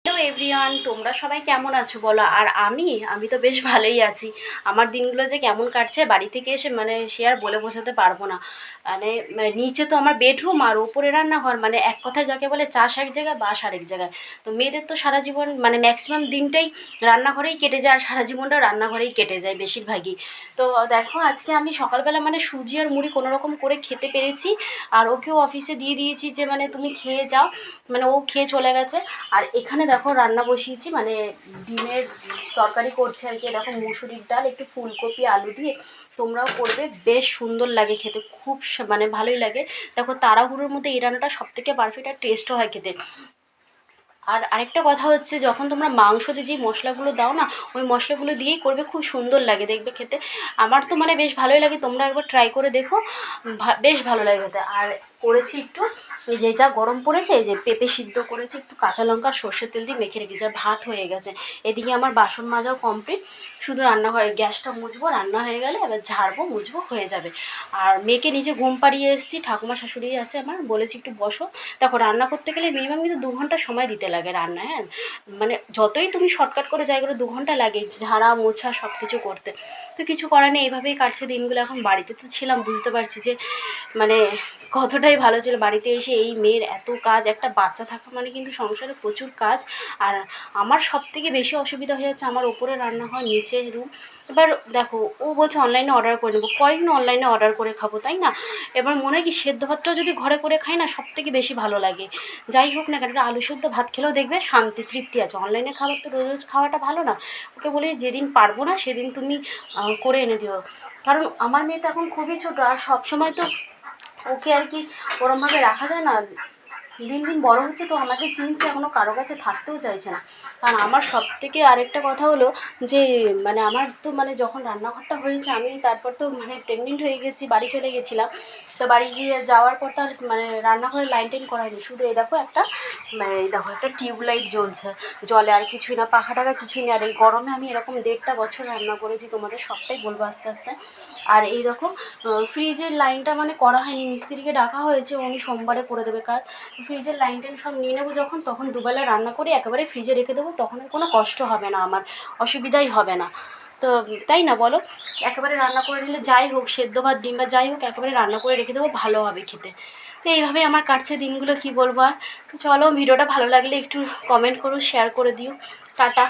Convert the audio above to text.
Hello everyone, তোমরা সবাই কেমন আছো বলো। আর আমি তো বেশ ভালোই আছি। আমার দিনগুলো যে কেমন কাটছে বাড়ি থেকে এসে সে আর বলে বোঝাতে পারবো না। নিচে তো আমার বেডরুম আর ওপরে রান্নাঘর, এক কথায় যাকে বলে চাষ এক জায়গায় বাস আরেক জায়গায়। তো মেয়েদের তো সারা জীবন ম্যাক্সিমাম দিনটাই রান্নাঘরেই কেটে যায়, আর সারা জীবনটা রান্নাঘরেই কেটে যায় বেশিরভাগই। তো দেখো, আজকে আমি সকালবেলা সুজি আর মুড়ি কোনো রকম করে খেতে পেরেছি। আর ওকেও অফিসে দিয়ে দিয়েছি যে তুমি খেয়ে যাও, ও খেয়ে চলে গেছে। আর এখানে দেখো রান্না বসিয়েছি, ডিমের তরকারি করছে আর কি। দেখো, মুসুরির ডাল, একটু ফুলকপি আলু দিয়ে। তোমরাও করবে, বেশ সুন্দর লাগে খেতে, খুব ভালোই লাগে। দেখো, তাড়াহুড়োর মধ্যে এই রান্নাটা সব থেকে পারফেক্ট আর টেস্টও হয় খেতে। আর আরেকটা কথা হচ্ছে, যখন তোমরা মাংসতে যে মশলাগুলো দাও না, ওই মশলাগুলো দিয়েই করবে, খুব সুন্দর লাগে দেখবে খেতে। আমার তো বেশ ভালোই লাগে, তোমরা একবার ট্রাই করে দেখো, বেশ ভালো লাগে খেতে। আর করেছি একটু, এই যে যা গরম পড়েছে, এই যে পেঁপে সিদ্ধ করেছি, একটু কাঁচা লঙ্কা সর্ষের তেল দিয়ে মেখে রেখেছি, আর ভাত হয়ে গেছে। এদিকে আমার বাসন মাজাও কমপ্লিট, শুধু রান্নাঘরে গ্যাসটা মুছবো, রান্না হয়ে গেলে এবার ঝাড়বো মুছবো, হয়ে যাবে। আর মেয়েকে নিজে ঘুম পাড়িয়ে এসেছি, ঠাকুমা শাশুড়ি আছে আমার, বলেছি একটু বসো। দেখো, রান্না করতে গেলে মিনিমাম কিন্তু 2 ঘন্টা সময় দিতে লাগে রান্না, হ্যাঁ। যতই তুমি শর্টকাট করে যাই করে 2 ঘন্টা লাগে ঝাড়া মোছা সব কিছু করতে। তো কিছু করার নেই, এইভাবেই কাটছে দিনগুলো। এখন বাড়িতে তো ছিলাম, বুঝতে পারছি যে মানে কতটাই ভালো ছিল। বাড়িতে এসে এই মেয়ের এত কাজ, একটা বাচ্চা থাকা কিন্তু সংসারে প্রচুর কাজ। আর আমার সবথেকে বেশি অসুবিধা হয়ে যাচ্ছে, আমার ওপরে রান্নাঘর, নিচে রুম। এবার দেখো, ও বলছে অনলাইনে অর্ডার করে নেবো, কয়েকদিন অনলাইনে অর্ডার করে খাবো, তাই না? এবার মনে হয় কি, সেদ্ধ ভাতটাও যদি ঘরে করে খাই না, সবথেকে বেশি ভালো লাগে। যাই হোক না কেন, একটা আলু সেদ্ধ ভাত খেলেও দেখবে শান্তি তৃপ্তি আছে। অনলাইনে খাবার তো রোজ রোজ খাওয়াটা ভালো না। ওকে বলি, যেদিন পারবো না সেদিন তুমি করে এনে দিও। কারণ আমার মেয়ে তো এখন খুবই ছোটো, আর সবসময় তো ওকে আর কি ওরমভাবে রাখা যায় না। দিন দিন বড় হচ্ছে, তো আমাকে চিনছে, এখনও কারো কাছে থাকতেও চাইছে না। কারণ আমার সব থেকে আরেকটা কথা হলো যে আমার তো যখন রান্নাঘরটা হয়েছে, আমি তারপর তো প্রেগনেন্ট হয়ে গেছি, বাড়ি চলে গেছিলাম। তো বাড়ি গিয়ে যাওয়ার পর তো আর রান্নাঘরে লাইন টাইন করা হয়নি, শুধু এই দেখো একটা টিউবলাইট জ্বলছে, জলে, আর কিছুই না, পাখা টাকা কিছুই নেই। আর এই গরমে আমি এরকম 1.5 বছর রান্না করেছি, তোমাদের সবটাই বলবো আস্তে আস্তে। আর এই দেখো, ফ্রিজের লাইনটা করা হয়নি, মিস্ত্রিকে ডাকা হয়েছে, উনি সোমবারে করে দেবে কাজ। ফ্রিজের লাইন টাইন সব নিয়ে নেবো যখন, তখন দুবেলা রান্না করে একেবারে ফ্রিজে রেখে দেবো, তখন আর কোনো কষ্ট হবে না, আমার অসুবিধাই হবে না। তো তাই না বলো, একেবারে রান্না করে নিলে, যাই হোক সেদ্ধ ভাত ডিম বা যাই হোক, একেবারে রান্না করে রেখে দেবো, ভালো হবে খেতে। তো এইভাবেই আমার কাটছে দিনগুলো, কি বলবো আর। তো চলো, ভিডিওটা ভালো লাগলে একটু কমেন্ট করো, শেয়ার করে দিও। টাটা।